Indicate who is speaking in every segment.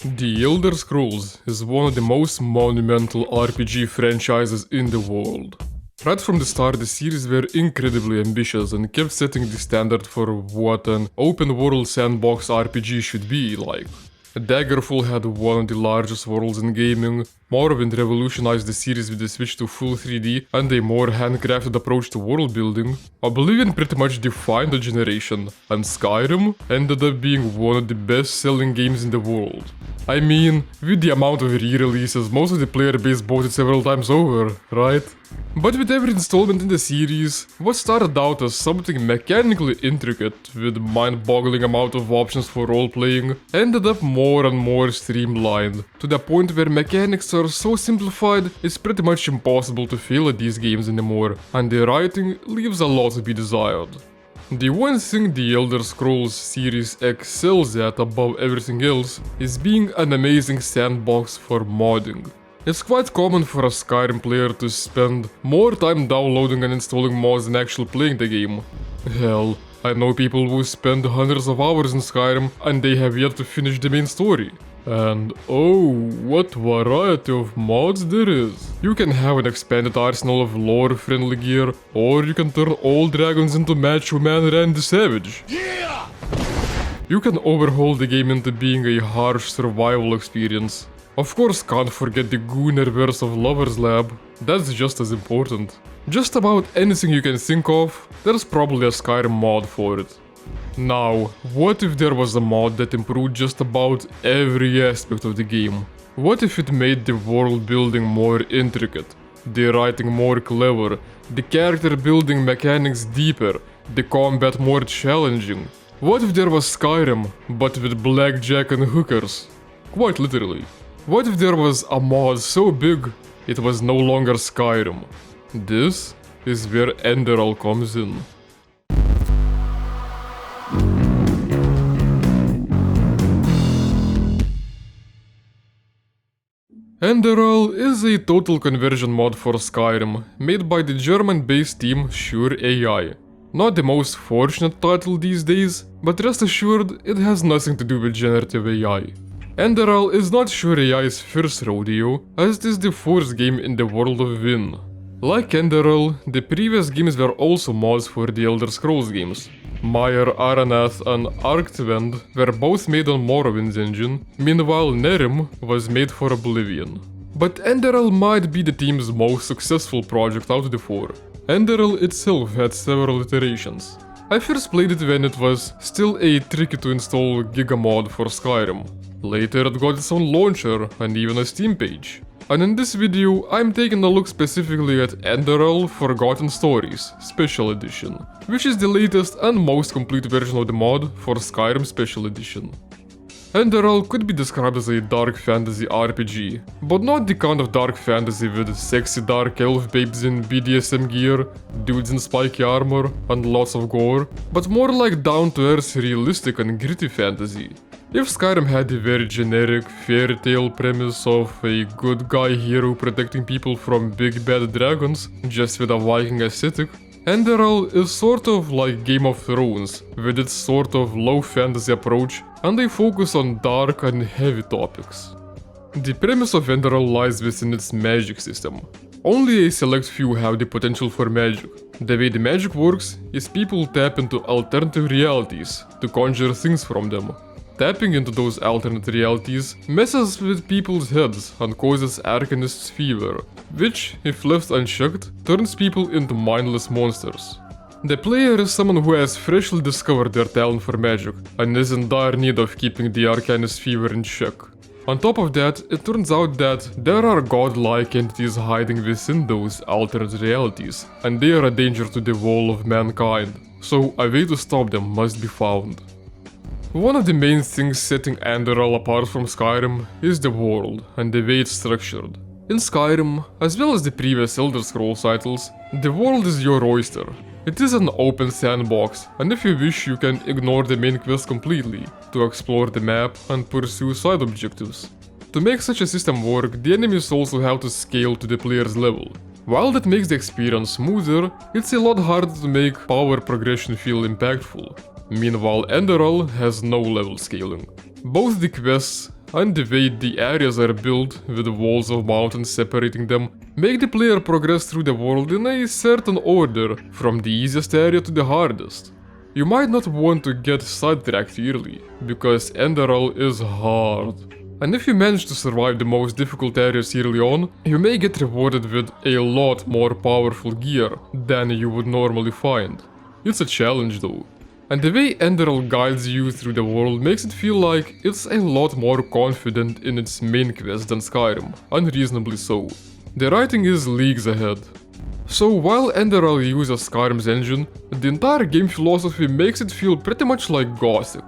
Speaker 1: The Elder Scrolls is one of the most monumental RPG franchises in the world. Right from the start, the series were incredibly ambitious and kept setting the standard for what an open-world sandbox RPG should be like. Daggerfall had one of the largest worlds in gaming, Morrowind revolutionized the series with the switch to full 3D and a more handcrafted approach to world building, Oblivion pretty much defined the generation, and Skyrim ended up being one of the best-selling games in the world. I mean, with the amount of re-releases, most of the player base bought it several times over, right? But with every installment in the series, what started out as something mechanically intricate with mind-boggling amount of options for role-playing ended up more and more streamlined, to the point where mechanics are so simplified it's pretty much impossible to fail at these games anymore, and the writing leaves a lot to be desired. The one thing the Elder Scrolls series excels at above everything else is being an amazing sandbox for modding. It's quite common for a Skyrim player to spend more time downloading and installing mods than actually playing the game. Hell, I know people who spend hundreds of hours in Skyrim and they have yet to finish the main story. And oh, what variety of mods there is. You can have an expanded arsenal of lore-friendly gear, or you can turn all dragons into Macho Man Randy Savage. Yeah! You can overhaul the game into being a harsh survival experience. Of course, can't forget the Goonerverse of Lover's Lab, that's just as important. Just about anything you can think of, there's probably a Skyrim mod for it. Now, what if there was a mod that improved just about every aspect of the game? What if it made the world building more intricate, the writing more clever, the character building mechanics deeper, the combat more challenging? What if there was Skyrim, but with blackjack and hookers? Quite literally. What if there was a mod so big, it was no longer Skyrim? This is where Enderal comes in. Enderal is a total conversion mod for Skyrim, made by the German-based team Sure AI. Not the most fortunate title these days, but rest assured it has nothing to do with generative AI. Enderal is not Sure AI's first rodeo, as it is the fourth game in the world of Win. Like Enderal, the previous games were also mods for the Elder Scrolls games. Mire, Aranath and Arctwend were both made on Morrowind's engine, meanwhile Nerim was made for Oblivion. But Enderal might be the team's most successful project out of the four. Enderal itself had several iterations. I first played it when it was still a tricky to install gigamod for Skyrim. Later it got its own launcher and even a Steam page. And in this video, I'm taking a look specifically at Enderal Forgotten Stories Special Edition, which is the latest and most complete version of the mod for Skyrim Special Edition. Enderal could be described as a dark fantasy RPG, but not the kind of dark fantasy with sexy dark elf babes in BDSM gear, dudes in spiky armor, and lots of gore, but more like down-to-earth realistic and gritty fantasy. If Skyrim had the very generic fairy tale premise of a good guy hero protecting people from big bad dragons, just with a Viking aesthetic, Enderal is sort of like Game of Thrones, with its sort of low fantasy approach and a focus on dark and heavy topics. The premise of Enderal lies within its magic system. Only a select few have the potential for magic. The way the magic works is people tap into alternative realities to conjure things from them. Tapping into those alternate realities messes with people's heads and causes Arcanist's fever, which, if left unchecked, turns people into mindless monsters. The player is someone who has freshly discovered their talent for magic and is in dire need of keeping the Arcanist fever in check. On top of that, it turns out that there are godlike entities hiding within those alternate realities, and they are a danger to the whole of mankind, so a way to stop them must be found. One of the main things setting Enderal apart from Skyrim is the world and the way it's structured. In Skyrim, as well as the previous Elder Scrolls titles, the world is your oyster. It is an open sandbox, and if you wish you can ignore the main quest completely, to explore the map and pursue side objectives. To make such a system work, the enemies also have to scale to the player's level. While that makes the experience smoother, it's a lot harder to make power progression feel impactful. Meanwhile, Enderal has no level scaling. Both the quests and the way the areas are built, with walls of mountains separating them, make the player progress through the world in a certain order, from the easiest area to the hardest. You might not want to get sidetracked early, because Enderal is hard. And if you manage to survive the most difficult areas early on, you may get rewarded with a lot more powerful gear than you would normally find. It's a challenge though. And the way Enderal guides you through the world makes it feel like it's a lot more confident in its main quest than Skyrim, unreasonably so. The writing is leagues ahead. So while Enderal uses Skyrim's engine, the entire game philosophy makes it feel pretty much like Gothic.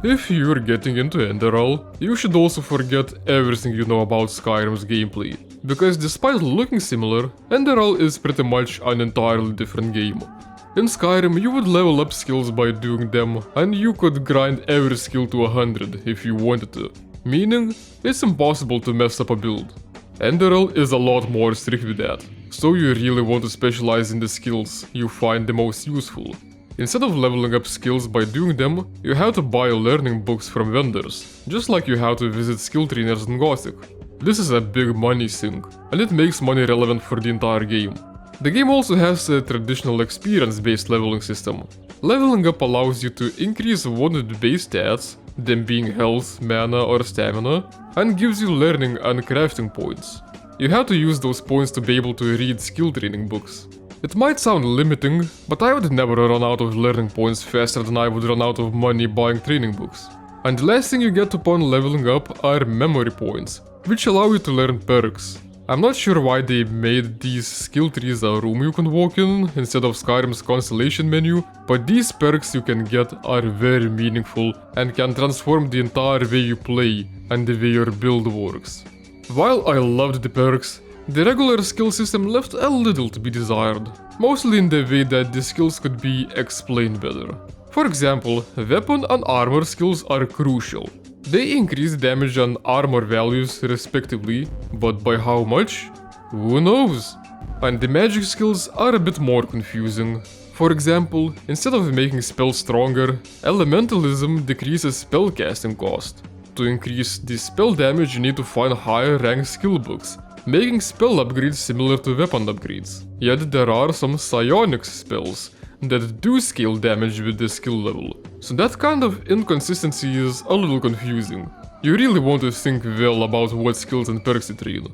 Speaker 1: If you're getting into Enderal, you should also forget everything you know about Skyrim's gameplay, because despite looking similar, Enderal is pretty much an entirely different game. In Skyrim, you would level up skills by doing them, and you could grind every skill to 100 if you wanted to, meaning it's impossible to mess up a build. Enderal is a lot more strict with that, so you really want to specialize in the skills you find the most useful. Instead of leveling up skills by doing them, you have to buy learning books from vendors, just like you have to visit skill trainers in Gothic. This is a big money sink, and it makes money relevant for the entire game. The game also has a traditional experience-based leveling system. Leveling up allows you to increase one of the base stats, them being health, mana or stamina, and gives you learning and crafting points. You have to use those points to be able to read skill training books. It might sound limiting, but I would never run out of learning points faster than I would run out of money buying training books. And the last thing you get upon leveling up are memory points, which allow you to learn perks. I'm not sure why they made these skill trees a room you can walk in instead of Skyrim's constellation menu, but these perks you can get are very meaningful and can transform the entire way you play and the way your build works. While I loved the perks, the regular skill system left a little to be desired, mostly in the way that the skills could be explained better. For example, weapon and armor skills are crucial. They increase damage and armor values respectively, but by how much? Who knows? And the magic skills are a bit more confusing. For example, instead of making spells stronger, elementalism decreases spellcasting cost. To increase the spell damage you need to find higher ranked skill books, making spell upgrades similar to weapon upgrades. Yet there are some psionics spells that do scale damage with the skill level, so that kind of inconsistency is a little confusing. You really want to think well about what skills and perks you train.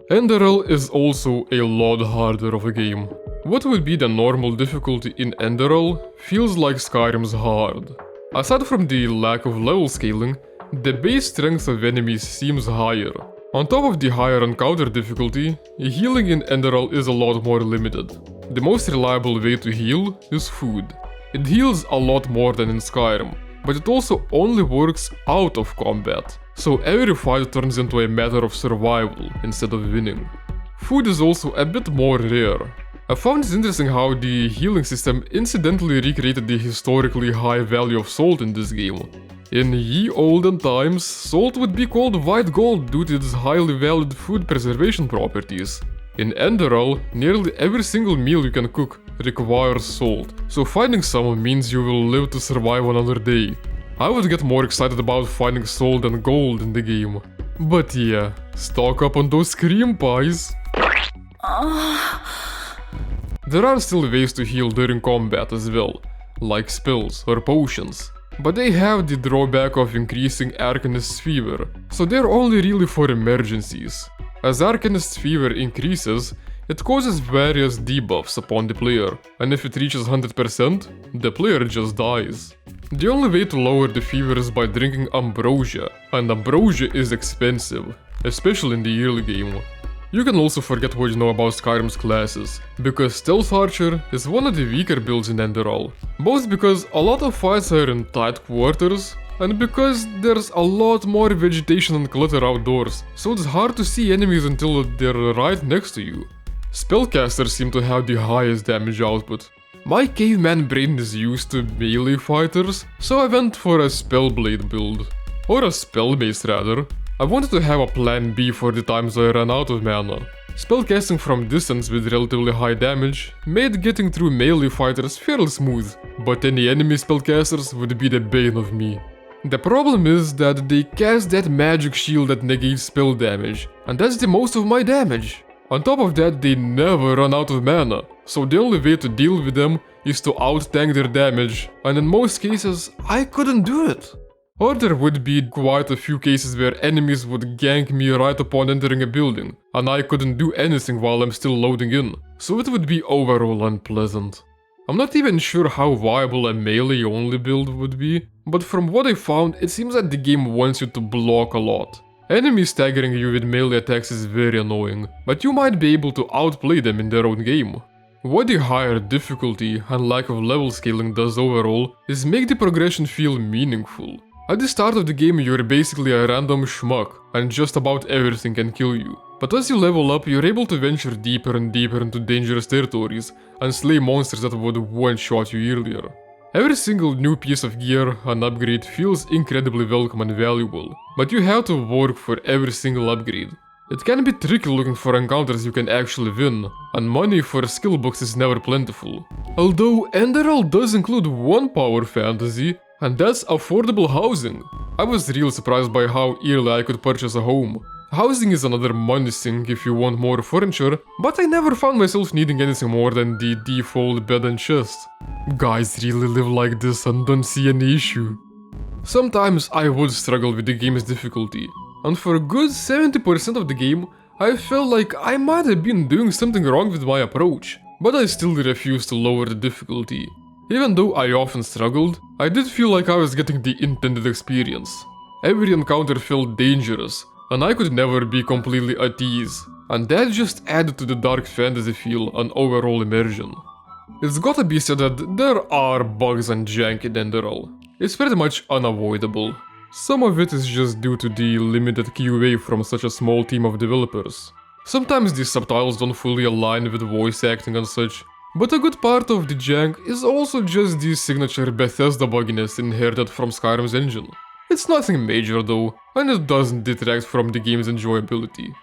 Speaker 1: Enderal is also a lot harder of a game. What would be the normal difficulty in Enderal feels like Skyrim's hard. Aside from the lack of level scaling, the base strength of enemies seems higher. On top of the higher encounter difficulty, healing in Enderal is a lot more limited. The most reliable way to heal is food. It heals a lot more than in Skyrim, but it also only works out of combat, so every fight turns into a matter of survival instead of winning. Food is also a bit more rare. I found it interesting how the healing system incidentally recreated the historically high value of salt in this game. In ye olden times, salt would be called white gold due to its highly valued food preservation properties. In Enderal, nearly every single meal you can cook requires salt, so finding some means you will live to survive another day. I would get more excited about finding salt than gold in the game. But yeah, stock up on those cream pies. There are still ways to heal during combat as well, like spells or potions. But they have the drawback of increasing Arcanist's fever, so they're only really for emergencies. As Arcanist's fever increases, it causes various debuffs upon the player, and if it reaches 100%, the player just dies. The only way to lower the fever is by drinking ambrosia, and ambrosia is expensive, especially in the early game. You can also forget what you know about Skyrim's classes, because Stealth Archer is one of the weaker builds in Enderal, both because a lot of fights are in tight quarters, and because there's a lot more vegetation and clutter outdoors, so it's hard to see enemies until they're right next to you. Spellcasters seem to have the highest damage output. My caveman brain is used to melee fighters, so I went for a Spellblade build. Or a Spellmace rather. I wanted to have a plan B for the times I ran out of mana. Spellcasting from distance with relatively high damage made getting through melee fighters fairly smooth, but any enemy spellcasters would be the bane of me. The problem is that they cast that magic shield that negates spell damage, and that's the most of my damage. On top of that, they never run out of mana, so the only way to deal with them is to out-tank their damage, and in most cases, I couldn't do it. Or there would be quite a few cases where enemies would gank me right upon entering a building, and I couldn't do anything while I'm still loading in, so it would be overall unpleasant. I'm not even sure how viable a melee-only build would be, but from what I found, it seems that the game wants you to block a lot. Enemies staggering you with melee attacks is very annoying, but you might be able to outplay them in their own game. What the higher difficulty and lack of level scaling does overall is make the progression feel meaningful. At the start of the game you're basically a random schmuck, and just about everything can kill you. But as you level up, you're able to venture deeper and deeper into dangerous territories and slay monsters that would one-shot you earlier. Every single new piece of gear and upgrade feels incredibly welcome and valuable, but you have to work for every single upgrade. It can be tricky looking for encounters you can actually win, and money for skill books is never plentiful. Although Enderal does include one power fantasy, and that's affordable housing. I was really surprised by how early I could purchase a home. Housing is another money sink if you want more furniture, but I never found myself needing anything more than the default bed and chest. Guys really live like this and don't see any issue. Sometimes I would struggle with the game's difficulty, and for a good 70% of the game, I felt like I might have been doing something wrong with my approach, but I still refused to lower the difficulty. Even though I often struggled, I did feel like I was getting the intended experience. Every encounter felt dangerous, and I could never be completely at ease, and that just added to the dark fantasy feel and overall immersion. It's gotta be said that there are bugs and jank in Enderal. It's pretty much unavoidable. Some of it is just due to the limited QA from such a small team of developers. Sometimes the subtitles don't fully align with voice acting and such, but a good part of the jank is also just the signature Bethesda bugginess inherited from Skyrim's engine. It's nothing major though, and it doesn't detract from the game's enjoyability.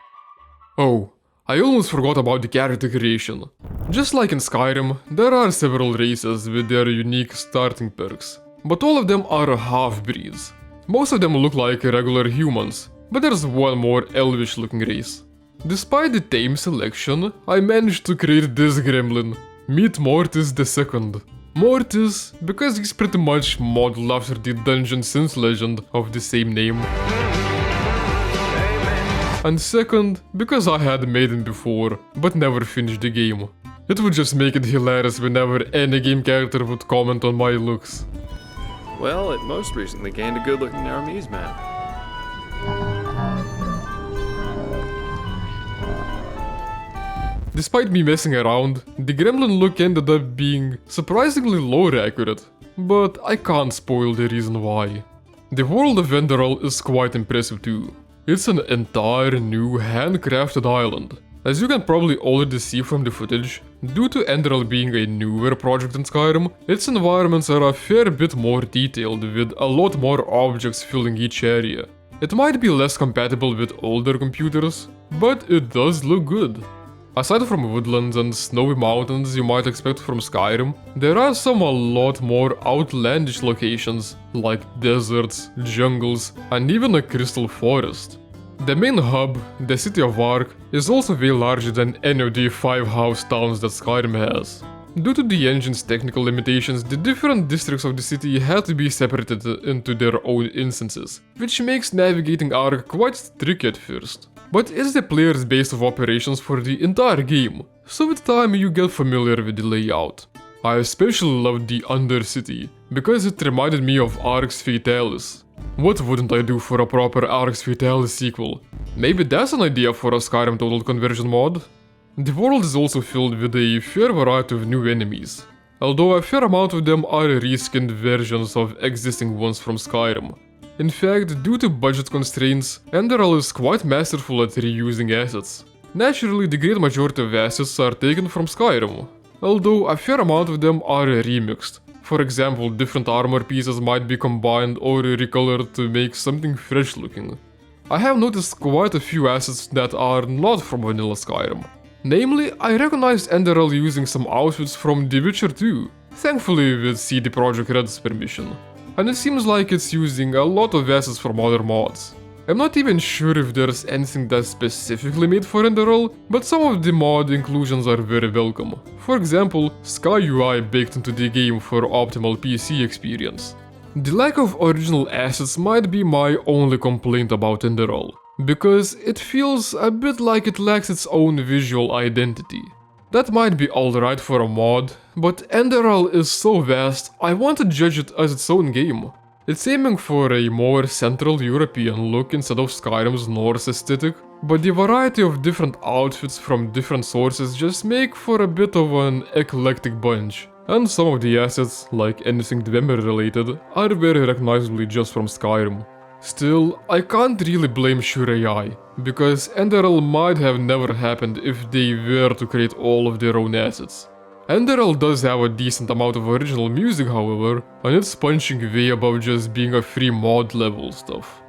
Speaker 1: Oh, I almost forgot about the character creation. Just like in Skyrim, there are several races with their unique starting perks, but all of them are half-breeds. Most of them look like regular humans, but there's one more elvish looking race. Despite the tame selection, I managed to create this gremlin. Meet Mortis II. Mortis, because he's pretty much modeled after the Dungeon Synth legend of the same name. And second, because I had made him before, but never finished the game. It would just make it hilarious whenever any game character would comment on my looks.
Speaker 2: Well, it most recently gained a good-looking Aramis man.
Speaker 1: Despite me messing around, the gremlin look ended up being surprisingly lore accurate, but I can't spoil the reason why. The world of Enderal is quite impressive too. It's an entire new handcrafted island. As you can probably already see from the footage, due to Enderal being a newer project in Skyrim, its environments are a fair bit more detailed with a lot more objects filling each area. It might be less compatible with older computers, but it does look good. Aside from woodlands and snowy mountains you might expect from Skyrim, there are some a lot more outlandish locations, like deserts, jungles, and even a crystal forest. The main hub, the city of Ark, is also way larger than any of the 5 house towns that Skyrim has. Due to the engine's technical limitations, the different districts of the city had to be separated into their own instances, which makes navigating Ark quite tricky at first. But it's the player's base of operations for the entire game, so with time you get familiar with the layout. I especially loved the Undercity, because it reminded me of Arx Fatalis. What wouldn't I do for a proper Arx Fatalis sequel? Maybe that's an idea for a Skyrim Total Conversion mod? The world is also filled with a fair variety of new enemies, although a fair amount of them are reskinned versions of existing ones from Skyrim. In fact, due to budget constraints, Enderal is quite masterful at reusing assets. Naturally, the great majority of assets are taken from Skyrim, although a fair amount of them are remixed. For example, different armor pieces might be combined or recolored to make something fresh looking. I have noticed quite a few assets that are not from vanilla Skyrim. Namely, I recognized Enderal using some outfits from The Witcher 2, thankfully with CD Projekt Red's permission. and it seems like it's using a lot of assets from other mods. I'm not even sure if there's anything that's specifically made for Enderal, but some of the mod inclusions are very welcome. For example, Sky UI baked into the game for optimal PC experience. The lack of original assets might be my only complaint about Enderal, because it feels a bit like it lacks its own visual identity. That might be alright for a mod, but Enderal is so vast, I want to judge it as its own game. It's aiming for a more Central European look instead of Skyrim's Norse aesthetic, but the variety of different outfits from different sources just make for a bit of an eclectic bunch. And some of the assets, like anything Dwemer related, are very recognizably just from Skyrim. Still, I can't really blame Shure AI, because Enderal might have never happened if they were to create all of their own assets. Enderal does have a decent amount of original music, however, and it's punching way above just being a free mod level stuff.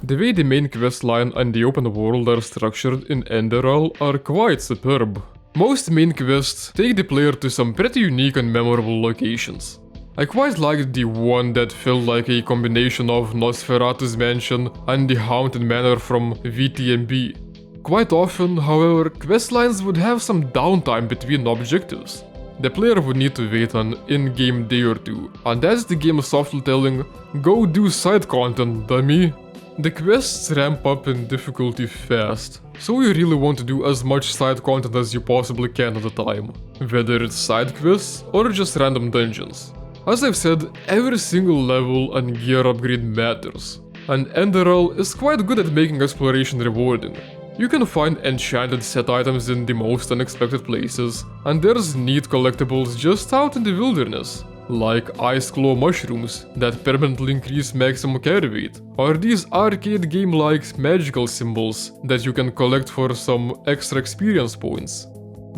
Speaker 1: The way the main questline and the open world are structured in Enderal are quite superb. Most main quests take the player to some pretty unique and memorable locations. I quite liked the one that felt like a combination of Nosferatu's mansion and the haunted manor from VTMB. Quite often, however, questlines would have some downtime between objectives. The player would need to wait an in-game day or two, and that's the game softly telling, "Go do side content, dummy." The quests ramp up in difficulty fast, so you really want to do as much side content as you possibly can at a time, whether it's side quests or just random dungeons. As I've said, every single level and gear upgrade matters, and Enderal is quite good at making exploration rewarding. You can find enchanted set items in the most unexpected places, and there's neat collectibles just out in the wilderness, like ice claw mushrooms that permanently increase maximum carry weight, or these arcade game-like magical symbols that you can collect for some extra experience points.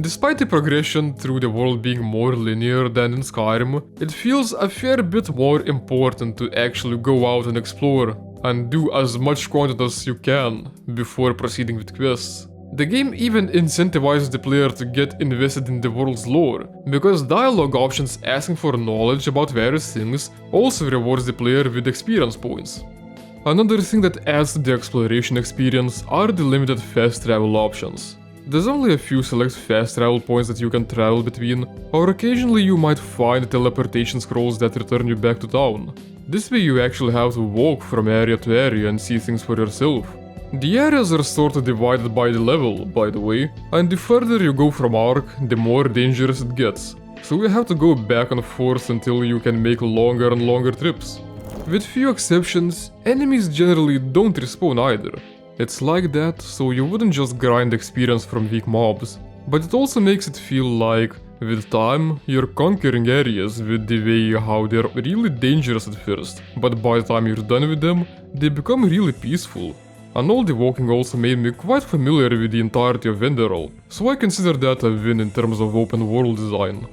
Speaker 1: Despite the progression through the world being more linear than in Skyrim, it feels a fair bit more important to actually go out and explore, and do as much content as you can before proceeding with quests. The game even incentivizes the player to get invested in the world's lore, because dialogue options asking for knowledge about various things also rewards the player with experience points. Another thing that adds to the exploration experience are the limited fast travel options. There's only a few select fast travel points that you can travel between, or occasionally you might find teleportation scrolls that return you back to town. This way you actually have to walk from area to area and see things for yourself. The areas are sort of divided by the level, by the way, and the further you go from Ark, the more dangerous it gets, so you have to go back and forth until you can make longer and longer trips. With few exceptions, enemies generally don't respawn either. It's like that, so you wouldn't just grind experience from weak mobs, but it also makes it feel like With time, you're conquering areas with the way how they're really dangerous at first, but by the time you're done with them, they become really peaceful. And all the walking also made me quite familiar with the entirety of Enderal, so I consider that a win in terms of open world design.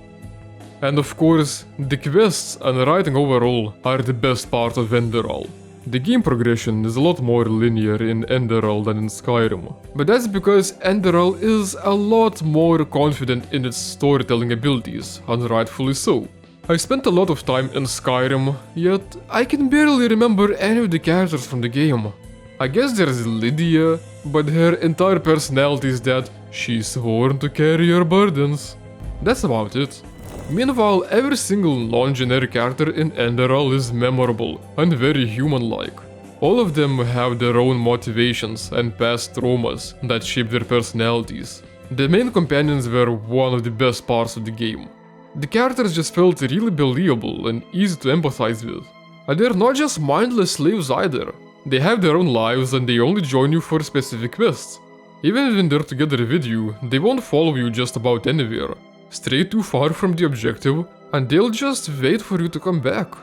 Speaker 1: And of course, the quests and writing overall are the best part of Enderal. The game progression is a lot more linear in Enderal than in Skyrim, but that's because Enderal is a lot more confident in its storytelling abilities, and rightfully so. I spent a lot of time in Skyrim, yet I can barely remember any of the characters from the game. I guess there's Lydia, but her entire personality is that she's sworn to carry your burdens. That's about it. Meanwhile, every single non-generic character in Enderal is memorable and very human-like. All of them have their own motivations and past traumas that shape their personalities. The main companions were one of the best parts of the game. The characters just felt really believable and easy to empathize with. And they're not just mindless slaves either. They have their own lives and they only join you for specific quests. Even when they're together with you, they won't follow you just about anywhere. Stray too far from the objective, and they'll just wait for you to come back.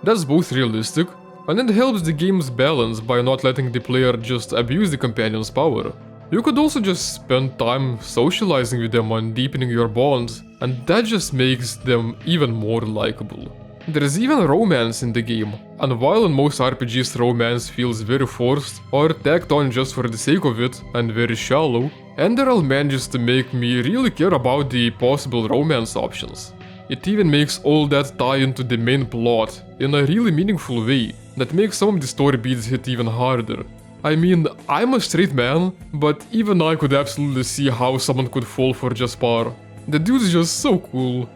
Speaker 1: That's both realistic, and it helps the game's balance by not letting the player just abuse the companion's power. You could also just spend time socializing with them and deepening your bonds, and that just makes them even more likable. There's even romance in the game, and while in most RPGs romance feels very forced or tacked on just for the sake of it and very shallow, Enderal manages to make me really care about the possible romance options. It even makes all that tie into the main plot in a really meaningful way that makes some of the story beats hit even harder. I mean, I'm a straight man, but even I could absolutely see how someone could fall for Jaspar. The dude's just so cool.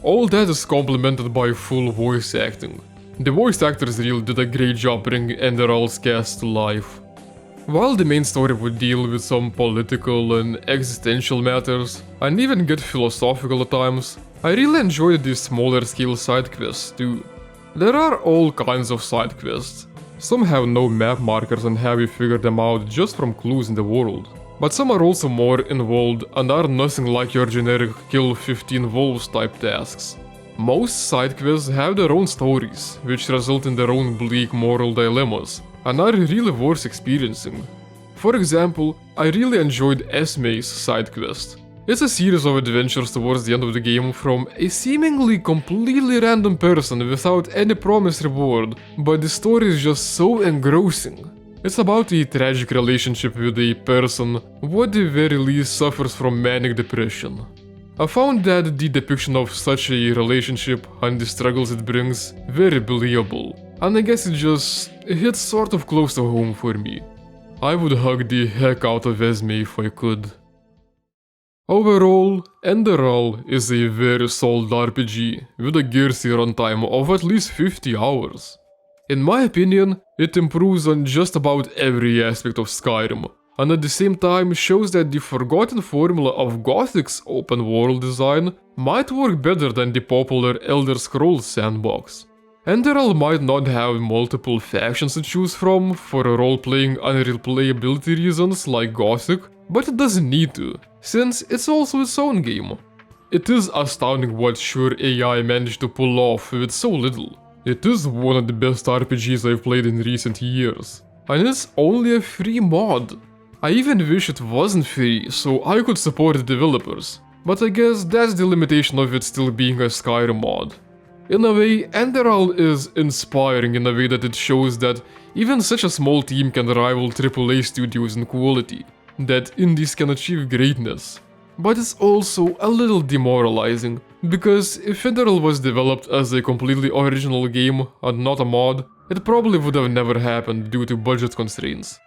Speaker 1: All that is complemented by full voice acting. The voice actors really did a great job bringing Enderal's cast to life. While the main story would deal with some political and existential matters, and even get philosophical at times, I really enjoyed the smaller scale side quests too. There are all kinds of side quests. Some have no map markers and have you figure them out just from clues in the world. But some are also more involved and are nothing like your generic kill 15 wolves type tasks. Most side quests have their own stories, which result in their own bleak moral dilemmas, and are really worth experiencing. For example, I really enjoyed Esme's side quest. It's a series of adventures towards the end of the game from a seemingly completely random person without any promised reward, but the story is just so engrossing. It's about a tragic relationship with a person who at the very least suffers from manic depression. I found that the depiction of such a relationship and the struggles it brings very believable, and I guess it just hits sort of close to home for me. I would hug the heck out of Esme if I could. Overall, Enderal is a very solid RPG with a gearsy runtime of at least 50 hours. In my opinion, it improves on just about every aspect of Skyrim, and at the same time shows that the forgotten formula of Gothic's open world design might work better than the popular Elder Scrolls sandbox. Enderal might not have multiple factions to choose from for role-playing and replayability reasons like Gothic, but it doesn't need to, since it's also its own game. It is astounding what Sure AI managed to pull off with so little. It is one of the best RPGs I've played in recent years, and it's only a free mod. I even wish it wasn't free so I could support the developers, but I guess that's the limitation of it still being a Skyrim mod. In a way, Enderal is inspiring in a way that it shows that even such a small team can rival AAA studios in quality, that indies can achieve greatness. But it's also a little demoralizing, because if Enderal was developed as a completely original game and not a mod, it probably would have never happened due to budget constraints.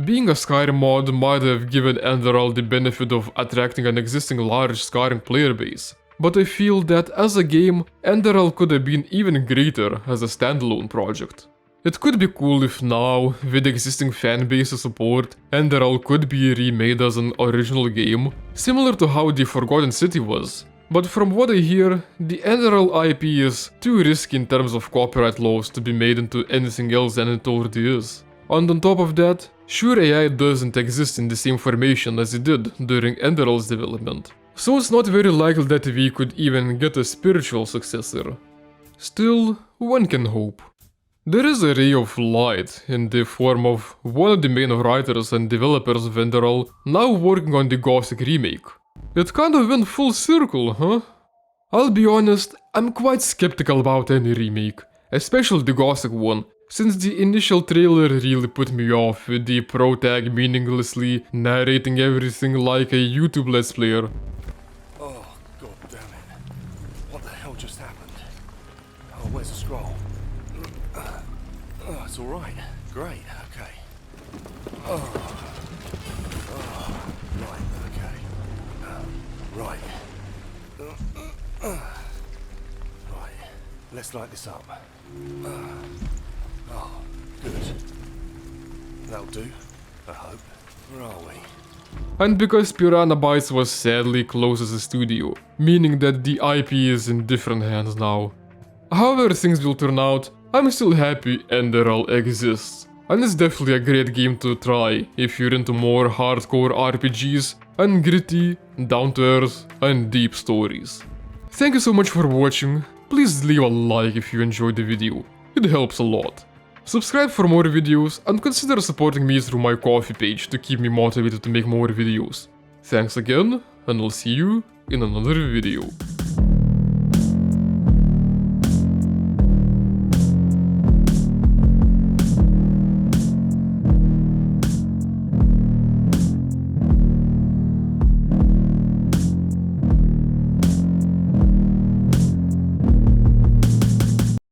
Speaker 1: Being a Skyrim mod might have given Enderal the benefit of attracting an existing large Skyrim player base, but I feel that as a game, Enderal could have been even greater as a standalone project. It could be cool if now, with existing fanbase support, Enderal could be remade as an original game, similar to how the Forgotten City was. But from what I hear, the Enderal IP is too risky in terms of copyright laws to be made into anything else than it already is. And on top of that, Sure AI doesn't exist in the same formation as it did during Enderal's development. so it's not very likely that we could even get a spiritual successor. Still, one can hope. There is a ray of light in the form of one of the main writers and developers of Enderal now working on the Gothic remake. It kind of went full circle, huh? I'll be honest, I'm quite skeptical about any remake, especially the Gothic one, since the initial trailer really put me off with the pro tag meaninglessly narrating everything like a YouTube Let's Player.
Speaker 3: Oh, god damn it. What the hell just happened? Oh, where's the scroll? Oh, it's alright. Great, okay. Right, okay. Right. Right, let's light this up. Oh, good. That'll do, I hope. Where are we?
Speaker 1: And because Piranha Bytes was sadly closed as a studio, meaning that the IP is in different hands now. However things will turn out, I'm still happy Enderal exists. And it's definitely a great game to try if you're into more hardcore RPGs and gritty, down-to-earth and deep stories. Thank you so much for watching, please leave a like if you enjoyed the video, it helps a lot. Subscribe for more videos and consider supporting me through my Ko-fi page to keep me motivated to make more videos. Thanks again, and I'll see you in another video.